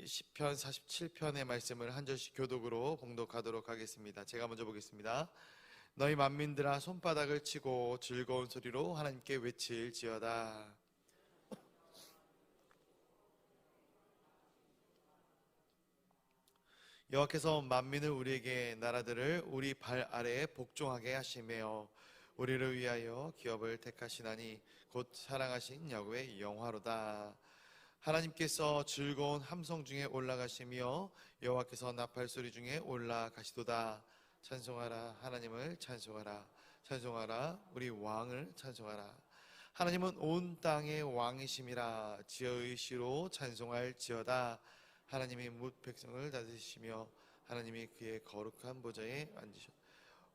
시편 47편의 말씀을 한 절씩 교독으로 봉독하도록 하겠습니다. 제가 먼저 보겠습니다. 너희 만민들아 손바닥을 치고 즐거운 소리로 하나님께 외칠지어다. 여호와께서 만민을 우리에게 나라들을 우리 발 아래에 복종하게 하시며 우리를 위하여 기업을 택하시나니 곧 사랑하신 야곱의 영화로다. 하나님께서 즐거운 함성 중에 올라가시며 여호와께서 나팔 소리 중에 올라가시도다. 찬송하라, 하나님을 찬송하라. 찬송하라, 우리 왕을 찬송하라. 하나님은 온 땅의 왕이심이라. 지혜의 시로 찬송할지어다. 하나님이 뭇 백성을 다스리시며 하나님이 그의 거룩한 보좌에 앉으셨다.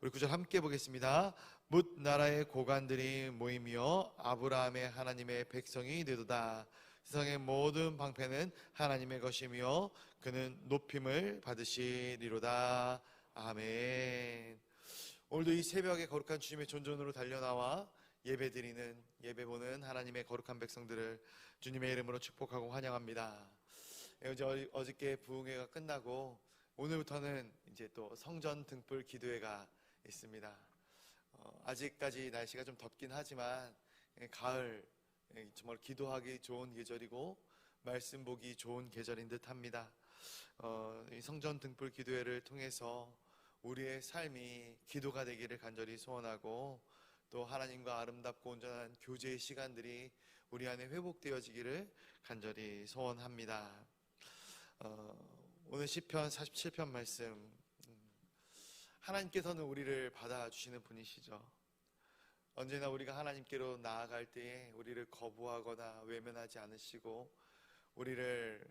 우리 구절 함께 보겠습니다. 뭇 나라의 고관들이 모이며 아브라함의 하나님의 백성이 되도다. 세상의 모든 방패는 하나님의 것이며 그는 높임을 받으시리로다. 아멘. 오늘도 이 새벽에 거룩한 주님의 존전으로 달려나와 예배드리는, 예배보는 하나님의 거룩한 백성들을 주님의 이름으로 축복하고 환영합니다. 어저께 부흥회가 끝나고 오늘부터는 이제 또 성전 등불 기도회가 있습니다. 아직까지 날씨가 좀 덥긴 하지만 가을, 정말 기도하기 좋은 계절이고 말씀 보기 좋은 계절인 듯 합니다. 이 성전 등불 기도회를 통해서 우리의 삶이 기도가 되기를 간절히 소원하고 또 하나님과 아름답고 온전한 교제의 시간들이 우리 안에 회복되어지기를 간절히 소원합니다. 오늘 시편 47편 말씀, 하나님께서는 우리를 받아주시는 분이시죠. 언제나 우리가 하나님께로 나아갈 때에 우리를 거부하거나 외면하지 않으시고 우리를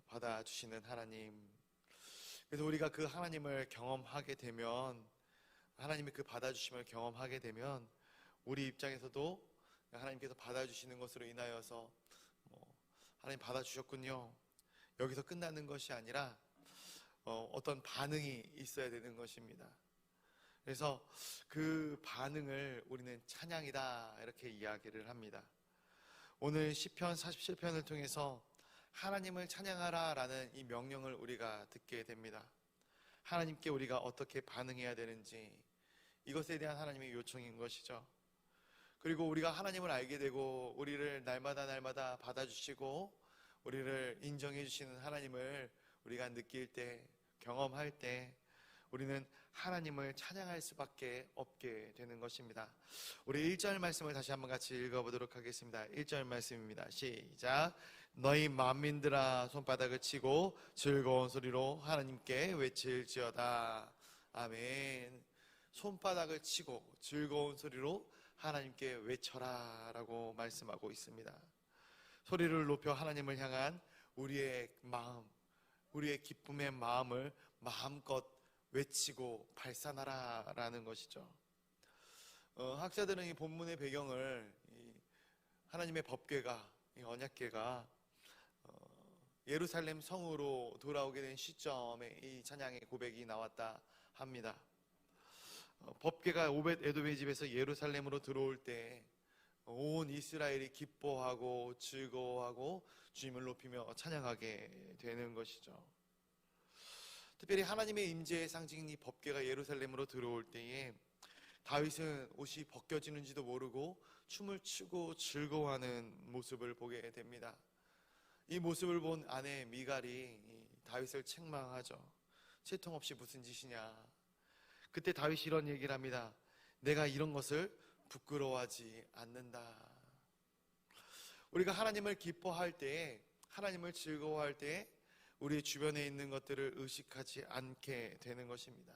받아주시는 하나님. 그래서 우리가 그 하나님을 경험하게 되면, 하나님의 그 받아주심을 경험하게 되면 우리 입장에서도 하나님께서 받아주시는 것으로 인하여서 하나님 받아주셨군요, 여기서 끝나는 것이 아니라 어떤 반응이 있어야 되는 것입니다. 그래서 그 반응을 우리는 찬양이다, 이렇게 이야기를 합니다. 오늘 시편 47편을 통해서 하나님을 찬양하라 라는 이 명령을 우리가 듣게 됩니다. 하나님께 우리가 어떻게 반응해야 되는지, 이것에 대한 하나님의 요청인 것이죠. 그리고 우리가 하나님을 알게 되고 우리를 날마다 받아주시고 우리를 인정해 주시는 하나님을 우리가 느낄 때, 경험할 때 우리는 하나님을 찬양할 수밖에 없게 되는 것입니다. 우리 1절 말씀을 다시 한번 같이 읽어보도록 하겠습니다. 1절 말씀입니다. 시작. 너희 만민들아 손바닥을 치고 즐거운 소리로 하나님께 외칠지어다. 아멘. 손바닥을 치고 즐거운 소리로 하나님께 외쳐라 라고 말씀하고 있습니다. 소리를 높여 하나님을 향한 우리의 마음, 우리의 기쁨의 마음을 마음껏 외치고 발산하라 라는 것이죠. 학자들은 이 본문의 배경을 하나님의 법궤가, 이 언약궤가 예루살렘 성으로 돌아오게 된 시점에 이 찬양의 고백이 나왔다 합니다. 법궤가 오벳 에돔의 집에서 예루살렘으로 들어올 때 온 이스라엘이 기뻐하고 즐거워하고 주님을 높이며 찬양하게 되는 것이죠. 특별히 하나님의 임재의 상징인 이 법궤가 예루살렘으로 들어올 때에 다윗은 옷이 벗겨지는지도 모르고 춤을 추고 즐거워하는 모습을 보게 됩니다. 이 모습을 본 아내 미갈이 다윗을 책망하죠. 채통 없이 무슨 짓이냐. 그때 다윗이 이런 얘기를 합니다. 내가 이런 것을 부끄러워하지 않는다. 우리가 하나님을 기뻐할 때에, 하나님을 즐거워할 때에 우리 주변에 있는 것들을 의식하지 않게 되는 것입니다.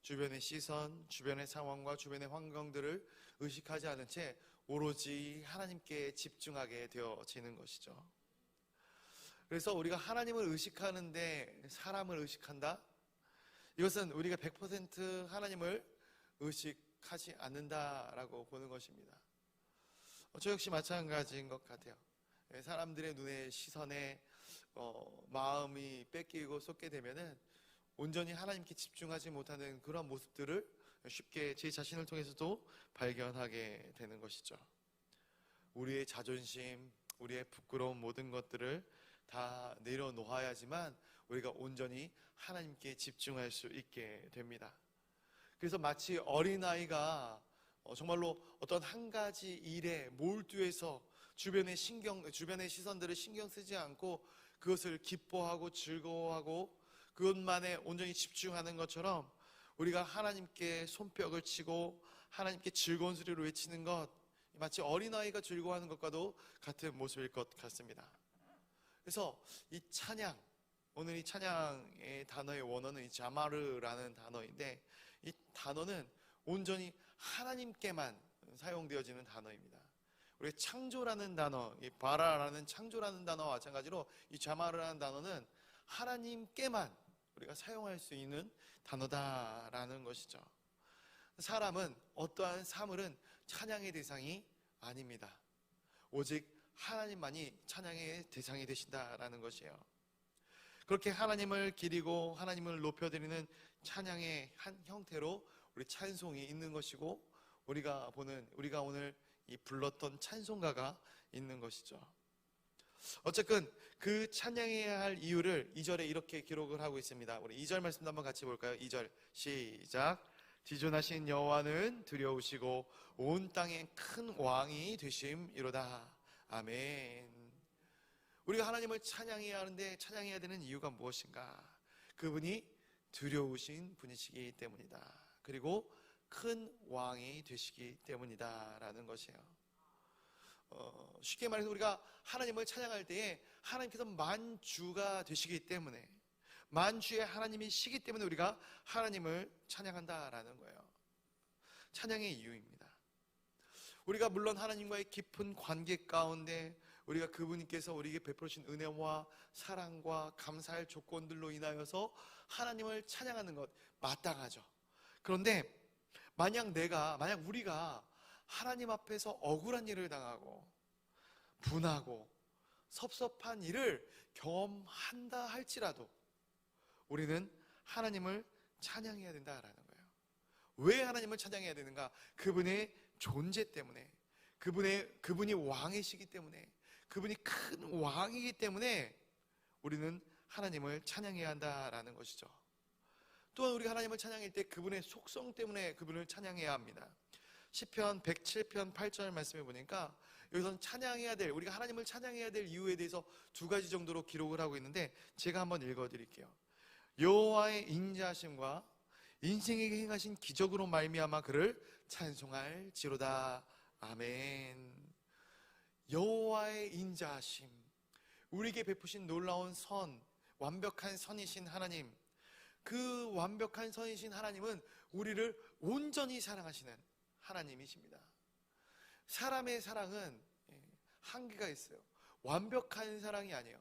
주변의 시선, 주변의 상황과 주변의 환경들을 의식하지 않은 채 오로지 하나님께 집중하게 되어지는 것이죠. 그래서 우리가 하나님을 의식하는데 사람을 의식한다? 이것은 우리가 100% 하나님을 의식하지 않는다라고 보는 것입니다. 저 역시 마찬가지인 것 같아요. 사람들의 눈에, 시선에 마음이 뺏기고 쏟게 되면은 온전히 하나님께 집중하지 못하는 그런 모습들을 쉽게 제 자신을 통해서도 발견하게 되는 것이죠. 우리의 자존심, 우리의 부끄러운 모든 것들을 다 내려놓아야지만 우리가 온전히 하나님께 집중할 수 있게 됩니다. 그래서 마치 어린아이가 정말로 어떤 한 가지 일에 몰두해서 주변의 시선들을 신경 쓰지 않고 그것을 기뻐하고 즐거워하고 그것만에 온전히 집중하는 것처럼 우리가 하나님께 손뼉을 치고 하나님께 즐거운 소리로 외치는 것, 마치 어린아이가 즐거워하는 것과도 같은 모습일 것 같습니다. 그래서 이 찬양, 오늘 이 찬양의 단어의 원어는 이 자마르라는 단어인데, 이 단어는 온전히 하나님께만 사용되어지는 단어입니다. 우리 창조라는 단어, 이 바라라는 창조라는 단어와 마찬가지로 이 자마르라는 단어는 하나님께만 우리가 사용할 수 있는 단어다라는 것이죠. 사람은 어떠한 사물은 찬양의 대상이 아닙니다. 오직 하나님만이 찬양의 대상이 되신다라는 것이에요. 그렇게 하나님을 기리고 하나님을 높여드리는 찬양의 한 형태로 우리 찬송이 있는 것이고, 우리가 오늘 이 불렀던 찬송가가 있는 것이죠. 어쨌든 그 찬양해야 할 이유를 2절에 이렇게 기록을 하고 있습니다. 우리 2절 말씀도 한번 같이 볼까요? 2절 시작. 지존하신 여호와는 두려우시고 온 땅에 큰 왕이 되심이로다. 아멘. 우리가 하나님을 찬양해야 하는데 찬양해야 되는 이유가 무엇인가? 그분이 두려우신 분이시기 때문이다. 그리고 큰 왕이 되시기 때문이다 라는 것이에요. 쉽게 말해서 우리가 하나님을 찬양할 때에 하나님께서 만주가 되시기 때문에, 만주의 하나님이시기 때문에 우리가 하나님을 찬양한다라는 거예요. 찬양의 이유입니다. 우리가 물론 하나님과의 깊은 관계 가운데 우리가 그분께서 우리에게 베풀으신 은혜와 사랑과 감사할 조건들로 인하여서 하나님을 찬양하는 것 마땅하죠. 그런데 만약 우리가 하나님 앞에서 억울한 일을 당하고 분하고 섭섭한 일을 경험한다 할지라도 우리는 하나님을 찬양해야 된다라는 거예요. 왜 하나님을 찬양해야 되는가? 그분의 존재 때문에, 그분이 왕이시기 때문에, 그분이 큰 왕이기 때문에 우리는 하나님을 찬양해야 한다라는 것이죠. 또한 우리가 하나님을 찬양할 때 그분의 속성 때문에 그분을 찬양해야 합니다. 시편 107편 8절 말씀해 보니까 여기서는 우리가 하나님을 찬양해야 될 이유에 대해서 두 가지 정도로 기록을 하고 있는데, 제가 한번 읽어드릴게요. 여호와의 인자하심과 인생에게 행하신 기적으로 말미암아 그를 찬송할지로다. 아멘. 여호와의 인자하심, 우리에게 베푸신 놀라운 선, 완벽한 선이신 하나님, 그 완벽한 선이신 하나님은 우리를 온전히 사랑하시는 하나님이십니다. 사람의 사랑은 한계가 있어요. 완벽한 사랑이 아니에요.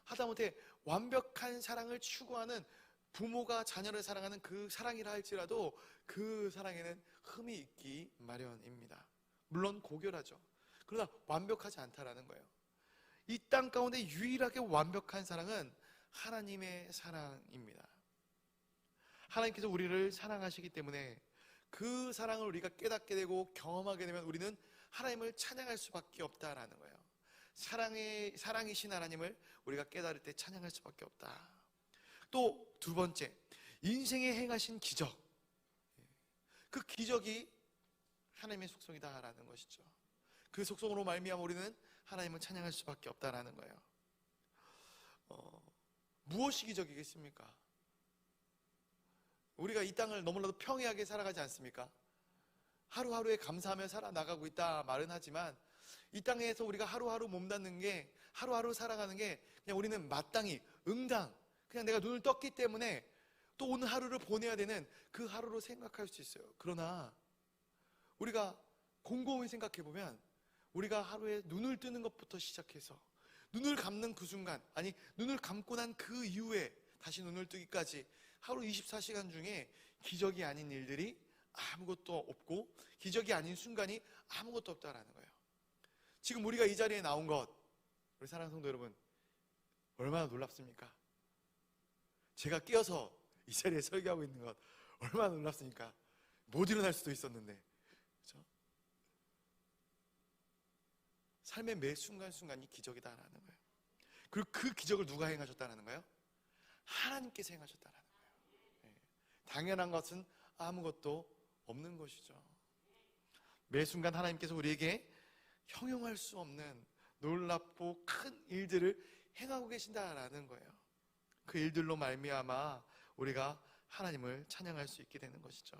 하다못해 완벽한 사랑을 추구하는 부모가 자녀를 사랑하는 그 사랑이라 할지라도 그 사랑에는 흠이 있기 마련입니다. 물론 고결하죠. 그러나 완벽하지 않다라는 거예요. 이 땅 가운데 유일하게 완벽한 사랑은 하나님의 사랑입니다. 하나님께서 우리를 사랑하시기 때문에 그 사랑을 우리가 깨닫게 되고 경험하게 되면 우리는 하나님을 찬양할 수밖에 없다라는 거예요. 사랑이신 하나님을 우리가 깨달을 때 찬양할 수밖에 없다. 또 두 번째, 인생에 행하신 기적, 그 기적이 하나님의 속성이다라는 것이죠. 그 속성으로 말미암아 우리는 하나님을 찬양할 수밖에 없다라는 거예요. 무엇이 기적이겠습니까? 우리가 이 땅을 너무나도 평이하게 살아가지 않습니까? 하루하루에 감사하며 살아나가고 있다 말은 하지만, 이 땅에서 우리가 하루하루 몸담는 게, 하루하루 살아가는 게 그냥 우리는 마땅히 응당, 그냥 내가 눈을 떴기 때문에 또 오늘 하루를 보내야 되는 그 하루로 생각할 수 있어요. 그러나 우리가 곰곰이 생각해 보면 우리가 하루에 눈을 뜨는 것부터 시작해서 눈을 감는 그 순간, 아니 눈을 감고 난 그 이후에 다시 눈을 뜨기까지 하루 24시간 중에 기적이 아닌 일들이 아무것도 없고 기적이 아닌 순간이 아무것도 없다라는 거예요. 지금 우리가 이 자리에 나온 것, 우리 사랑하는 성도 여러분, 얼마나 놀랍습니까? 제가 깨어서 이 자리에 설교하고 있는 것 얼마나 놀랍습니까? 못 일어날 수도 있었는데, 그렇죠? 삶의 매 순간순간이 기적이다라는 거예요. 그리고 그 기적을 누가 행하셨다는 거예요? 하나님께서 행하셨다는 거예요. 당연한 것은 아무것도 없는 것이죠. 매 순간 하나님께서 우리에게 형용할 수 없는 놀랍고 큰 일들을 행하고 계신다라는 거예요. 그 일들로 말미암아 우리가 하나님을 찬양할 수 있게 되는 것이죠.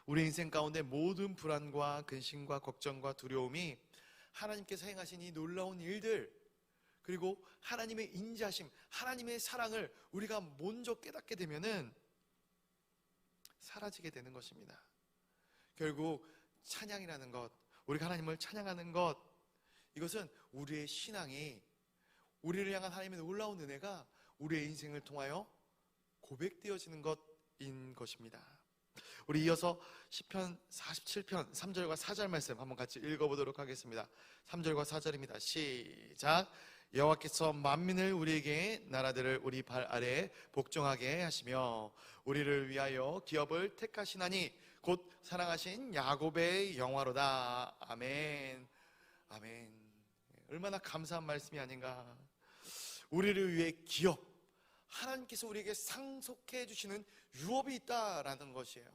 우리 인생 가운데 모든 불안과 근심과 걱정과 두려움이 하나님께서 행하신 이 놀라운 일들, 그리고 하나님의 인자심, 하나님의 사랑을 우리가 먼저 깨닫게 되면은 사라지게 되는 것입니다. 결국 찬양이라는 것, 우리가 하나님을 찬양하는 것, 이것은 우리의 신앙이, 우리를 향한 하나님의 놀라운 은혜가 우리의 인생을 통하여 고백되어지는 것인 것입니다. 우리 이어서 시편 47편 3절과 4절 말씀 한번 같이 읽어보도록 하겠습니다. 3절과 4절입니다. 시작. 여호와께서 만민을 우리에게, 나라들을 우리 발 아래에 복종하게 하시며 우리를 위하여 기업을 택하시나니 곧 사랑하신 야곱의 영화로다. 아멘. 아멘. 얼마나 감사한 말씀이 아닌가. 우리를 위해 기업, 하나님께서 우리에게 상속해 주시는 유업이 있다라는 것이에요.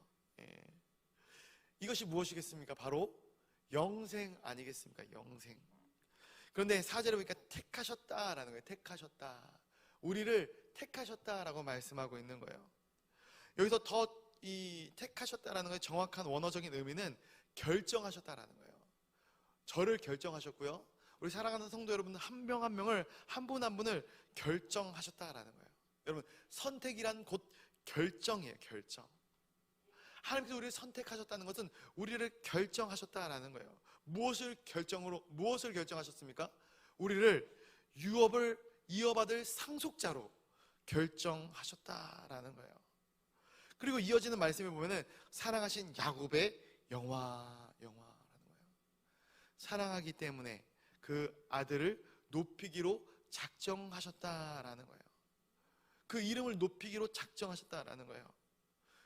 이것이 무엇이겠습니까? 바로 영생 아니겠습니까? 영생. 그런데 4절에 보니까 택하셨다라는 거예요. 택하셨다. 우리를 택하셨다라고 말씀하고 있는 거예요. 여기서 더 이 택하셨다라는 것의 정확한 원어적인 의미는 결정하셨다라는 거예요. 저를 결정하셨고요, 우리 사랑하는 성도 여러분 한 명 한 명을, 한 분 한 분을 결정하셨다라는 거예요. 여러분, 선택이란 곧 결정이에요. 결정. 하나님께서 우리를 선택하셨다는 것은 우리를 결정하셨다라는 거예요. 무엇을 결정하셨습니까? 우리를 유업을 이어받을 상속자로 결정하셨다라는 거예요. 그리고 이어지는 말씀에 보면은 사랑하신 야곱의 영화라는 거예요. 사랑하기 때문에 그 아들을 높이기로 작정하셨다라는 거예요. 그 이름을 높이기로 작정하셨다라는 거예요.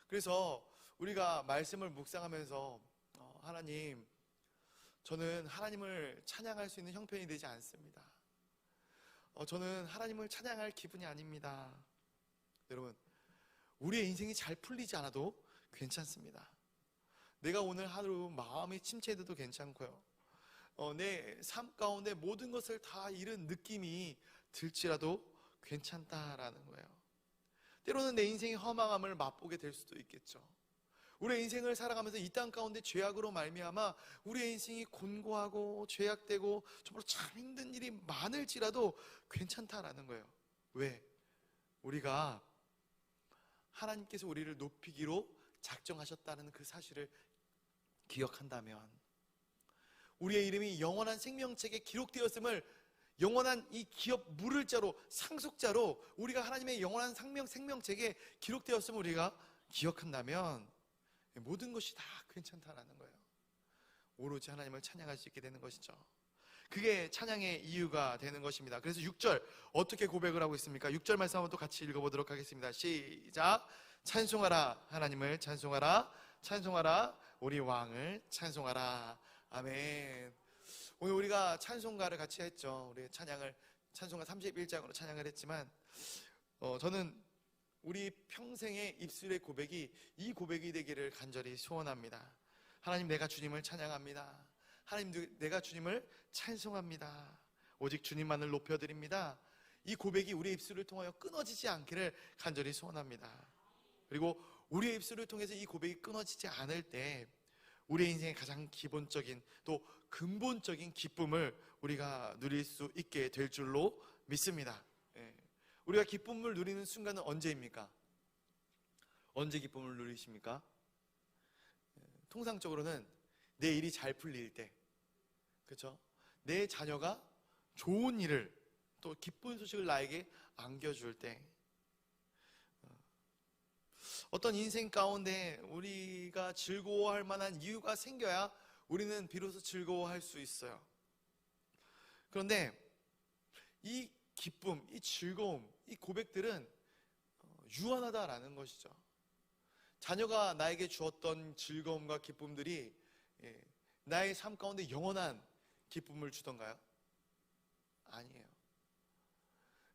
그래서 우리가 말씀을 묵상하면서 하나님, 저는 하나님을 찬양할 수 있는 형편이 되지 않습니다. 저는 하나님을 찬양할 기분이 아닙니다. 여러분, 우리의 인생이 잘 풀리지 않아도 괜찮습니다. 내가 오늘 하루 마음이 침체해도 괜찮고요, 내 삶 가운데 모든 것을 다 잃은 느낌이 들지라도 괜찮다라는 거예요. 때로는 내 인생의 허망함을 맛보게 될 수도 있겠죠. 우리의 인생을 살아가면서 이 땅 가운데 죄악으로 말미암아 우리의 인생이 곤고하고 죄악되고 정말 참 힘든 일이 많을지라도 괜찮다라는 거예요. 왜? 우리가 하나님께서 우리를 높이기로 작정하셨다는 그 사실을 기억한다면, 우리의 이름이 영원한 생명책에 기록되었음을, 영원한 이 기업 물을 자로, 상속자로 우리가 하나님의 영원한 생명책에 기록되었음을 우리가 기억한다면 모든 것이 다 괜찮다라는 거예요. 오로지 하나님을 찬양할 수 있게 되는 것이죠. 그게 찬양의 이유가 되는 것입니다. 그래서 6절 어떻게 고백을 하고 있습니까? 6절 말씀 한번 또 같이 읽어보도록 하겠습니다. 시작. 찬송하라, 하나님을 찬송하라, 찬송하라, 우리 왕을 찬송하라. 아멘. 오늘 우리가 찬송가를 같이 했죠. 우리 찬송가 31장으로 찬양을 했지만, 저는 우리 평생의 입술의 고백이 이 고백이 되기를 간절히 소원합니다. 하나님, 내가 주님을 찬양합니다. 하나님, 내가 주님을 찬송합니다. 오직 주님만을 높여드립니다. 이 고백이 우리의 입술을 통하여 끊어지지 않기를 간절히 소원합니다. 그리고 우리의 입술을 통해서 이 고백이 끊어지지 않을 때 우리의 인생의 가장 기본적인, 또 근본적인 기쁨을 우리가 누릴 수 있게 될 줄로 믿습니다. 우리가 기쁨을 누리는 순간은 언제입니까? 언제 기쁨을 누리십니까? 통상적으로는 내 일이 잘 풀릴 때, 그렇죠? 내 자녀가 좋은 일을, 또 기쁜 소식을 나에게 안겨줄 때, 어떤 인생 가운데 우리가 즐거워할 만한 이유가 생겨야 우리는 비로소 즐거워할 수 있어요. 그런데 이 기쁨, 이 즐거움, 이 고백들은 유한하다라는 것이죠. 자녀가 나에게 주었던 즐거움과 기쁨들이 나의 삶 가운데 영원한 기쁨을 주던가요? 아니에요.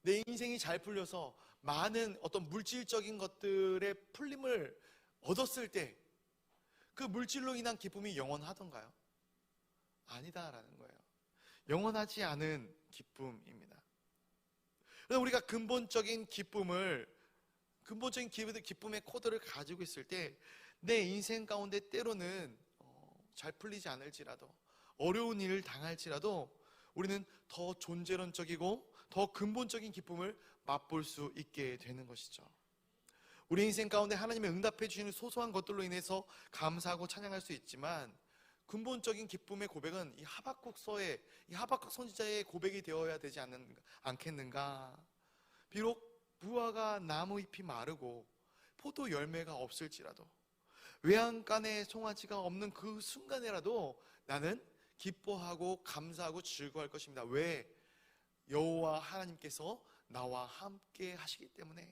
내 인생이 잘 풀려서 많은 어떤 물질적인 것들의 풀림을 얻었을 때 그 물질로 인한 기쁨이 영원하던가요? 아니다라는 거예요. 영원하지 않은 기쁨입니다. 그래서 우리가 근본적인 기쁨의 코드를 가지고 있을 때 내 인생 가운데 때로는 잘 풀리지 않을지라도, 어려운 일을 당할지라도 우리는 더 존재론적이고 더 근본적인 기쁨을 맛볼 수 있게 되는 것이죠. 우리 인생 가운데 하나님의 응답해 주시는 소소한 것들로 인해서 감사하고 찬양할 수 있지만, 근본적인 기쁨의 고백은 이 하박국 선지자의 고백이 되어야 되지 않겠는가? 비록 무화과 나무 잎이 마르고 포도 열매가 없을지라도, 외양간에 송아지가 없는 그 순간에라도 나는 기뻐하고 감사하고 즐거워할 것입니다. 왜? 여호와 하나님께서 나와 함께 하시기 때문에,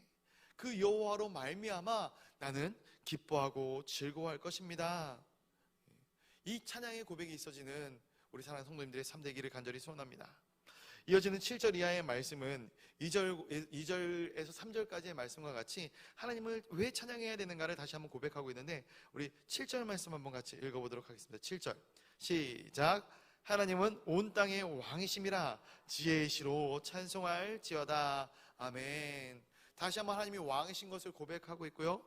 그 여호와로 말미암아 나는 기뻐하고 즐거워할 것입니다. 이 찬양의 고백이 있어지는 우리 사랑하는 성도님들의 삶 되기를 간절히 소원합니다. 이어지는 7절 이하의 말씀은 2절에서 3절까지의 말씀과 같이 하나님을 왜 찬양해야 되는가를 다시 한번 고백하고 있는데, 우리 7절 말씀 한번 같이 읽어보도록 하겠습니다. 7절 시작. 하나님은 온 땅의 왕이심이라 지혜의 시로 찬송할지어다. 아멘. 다시 한번 하나님이 왕이신 것을 고백하고 있고요,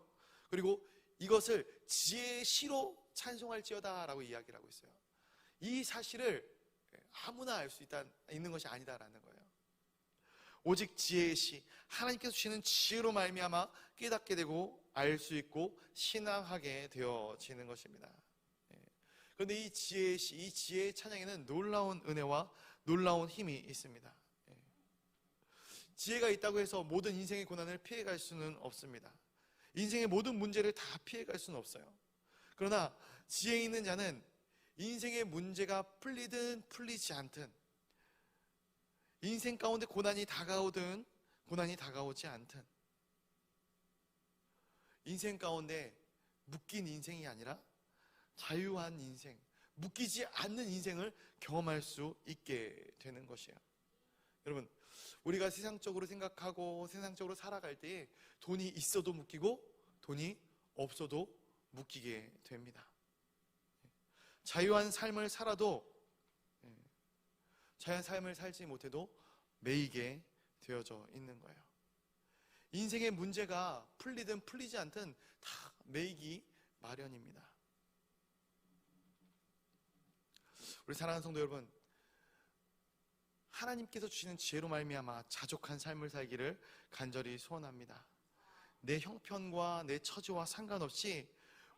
그리고 이것을 지혜의 시로 찬송할지어다 라고 이야기를 하고 있어요. 이 사실을 아무나 알 수 있는 것이 아니다라는 거예요. 오직 지혜의 시, 하나님께서 주시는 지혜로 말미암아 깨닫게 되고 알 수 있고 신앙하게 되어지는 것입니다. 그런데 이 지혜의 시, 이 지혜의 찬양에는 놀라운 은혜와 놀라운 힘이 있습니다. 지혜가 있다고 해서 모든 인생의 고난을 피해갈 수는 없습니다. 인생의 모든 문제를 다 피해갈 수는 없어요. 그러나 지혜 있는 자는 인생의 문제가 풀리든 풀리지 않든, 인생 가운데 고난이 다가오든 고난이 다가오지 않든, 인생 가운데 묶인 인생이 아니라 자유한 인생, 묶이지 않는 인생을 경험할 수 있게 되는 것이에요. 여러분, 우리가 세상적으로 생각하고 세상적으로 살아갈 때에 돈이 있어도 묶이고 돈이 없어도 묶이게 됩니다. 자유한 삶을 살아도, 자유한 삶을 살지 못해도 매이게 되어져 있는 거예요. 인생의 문제가 풀리든 풀리지 않든 다 매이기 마련입니다. 우리 사랑하는 성도 여러분, 하나님께서 주시는 지혜로 말미암아 자족한 삶을 살기를 간절히 소원합니다. 내 형편과 내 처지와 상관없이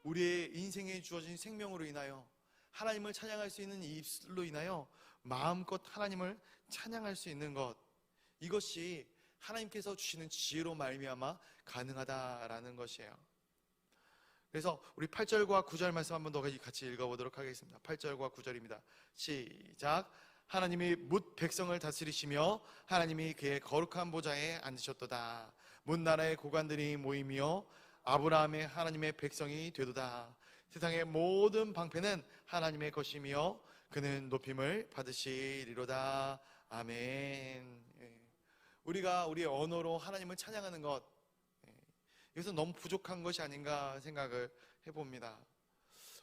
우리의 인생에 주어진 생명으로 인하여 하나님을 찬양할 수 있는 이 입술로 인하여 마음껏 하나님을 찬양할 수 있는 것, 이것이 하나님께서 주시는 지혜로 말미암아 가능하다라는 것이에요. 그래서 우리 8절과 9절 말씀 한 번 더 같이 읽어보도록 하겠습니다. 8절과 9절입니다. 시작. 하나님이 뭇 백성을 다스리시며 하나님이 그의 거룩한 보좌에 앉으셨도다. 뭇 나라의 고관들이 모이며 아브라함의 하나님의 백성이 되도다. 세상의 모든 방패는 하나님의 것이며 그는 높임을 받으시리로다. 아멘. 우리가 우리의 언어로 하나님을 찬양하는 것, 이것은 너무 부족한 것이 아닌가 생각을 해봅니다.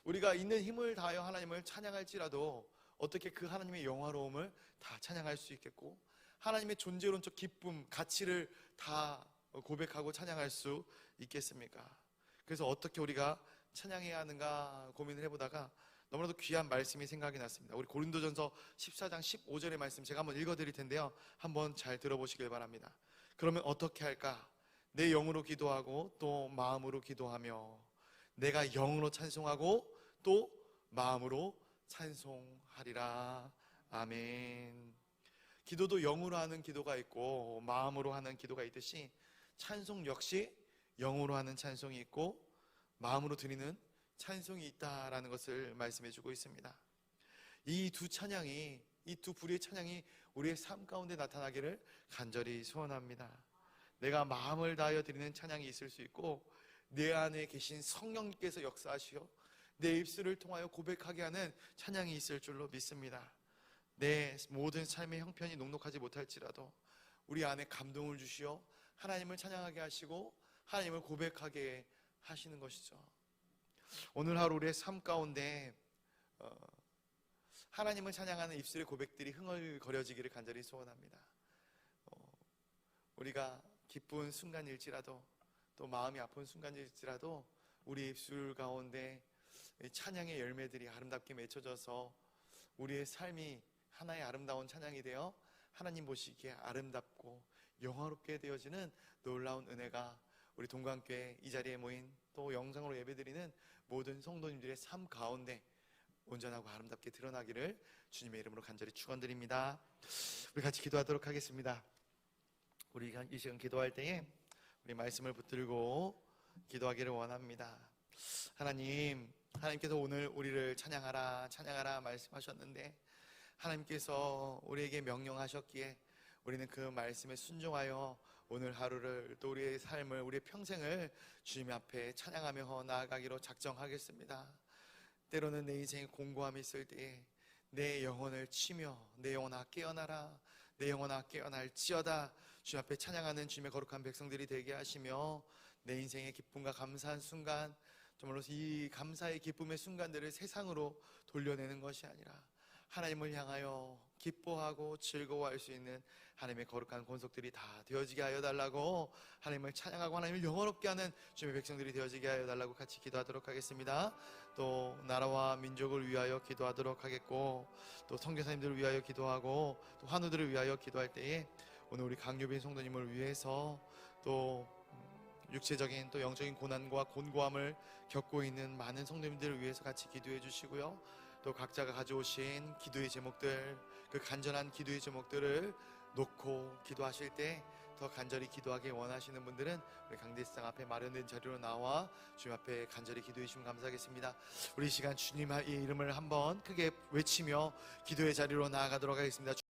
우리가 있는 힘을 다하여 하나님을 찬양할지라도 어떻게 그 하나님의 영화로움을 다 찬양할 수 있겠고, 하나님의 존재론적 기쁨, 가치를 다 고백하고 찬양할 수 있겠습니까? 그래서 어떻게 우리가 찬양해야 하는가 고민을 해보다가 너무나도 귀한 말씀이 생각이 났습니다. 우리 고린도전서 14장 15절의 말씀 제가 한번 읽어드릴 텐데요, 한번 잘 들어보시길 바랍니다. 그러면 어떻게 할까? 내 영으로 기도하고 또 마음으로 기도하며, 내가 영으로 찬송하고 또 마음으로 찬송하리라. 아멘. 기도도 영으로 하는 기도가 있고 마음으로 하는 기도가 있듯이, 찬송 역시 영으로 하는 찬송이 있고 마음으로 드리는 찬송이 있다라는 것을 말씀해 주고 있습니다. 이 두 부류의 찬양이 우리의 삶 가운데 나타나기를 간절히 소원합니다. 내가 마음을 다하여 드리는 찬양이 있을 수 있고, 내 안에 계신 성령님께서 역사하시어 내 입술을 통하여 고백하게 하는 찬양이 있을 줄로 믿습니다. 내 모든 삶의 형편이 녹록하지 못할지라도 우리 안에 감동을 주시어 하나님을 찬양하게 하시고 하나님을 고백하게 하시는 것이죠. 오늘 하루 우리의 삶 가운데 하나님을 찬양하는 입술의 고백들이 흥얼거려지기를 간절히 소원합니다. 우리가 기쁜 순간일지라도 또 마음이 아픈 순간일지라도 우리 입술 가운데 찬양의 열매들이 아름답게 맺혀져서 우리의 삶이 하나의 아름다운 찬양이 되어 하나님 보시기에 아름답고 영화롭게 되어지는 놀라운 은혜가 우리 동관교회 이 자리에 모인 또 영상으로 예배드리는 모든 성도님들의 삶 가운데 온전하고 아름답게 드러나기를 주님의 이름으로 간절히 축원드립니다. 우리 같이 기도하도록 하겠습니다. 우리가 이 시간 기도할 때에 우리 말씀을 붙들고 기도하기를 원합니다. 하나님께서 오늘 우리를 찬양하라 말씀하셨는데 하나님께서 우리에게 명령하셨기에 우리는 그 말씀에 순종하여 오늘 하루를 또 우리의 삶을 우리의 평생을 주님 앞에 찬양하며 나아가기로 작정하겠습니다. 때로는 내 인생에 공고함이 있을 때에 내 영혼을 치며 내 영혼아 깨어나라 내 영혼아 깨어날지어다 주님 앞에 찬양하는 주님의 거룩한 백성들이 되게 하시며 내 인생의 기쁨과 감사한 순간 정말로 이 감사의 기쁨의 순간들을 세상으로 돌려내는 것이 아니라 하나님을 향하여 기뻐하고 즐거워할 수 있는 하나님의 거룩한 권속들이 다 되어지게 하여 달라고 하나님을 찬양하고 하나님을 영원롭게 하는 주님의 백성들이 되어지게 하여 달라고 같이 기도하도록 하겠습니다. 또 나라와 민족을 위하여 기도하도록 하겠고 또 선교사님들을 위하여 기도하고 또 환우들을 위하여 기도할 때에 오늘 우리 강유빈 성도님을 위해서 또 육체적인 또 영적인 고난과 곤고함을 겪고 있는 많은 성도님들을 위해서 같이 기도해 주시고요. 또 각자가 가져오신 기도의 제목들, 그 간절한 기도의 제목들을 놓고 기도하실 때 더 간절히 기도하기 원하시는 분들은 우리 강대상 앞에 마련된 자리로 나와 주님 앞에 간절히 기도해 주시면 감사하겠습니다. 우리 이 시간 주님의 이름을 한번 크게 외치며 기도의 자리로 나아가도록 하겠습니다.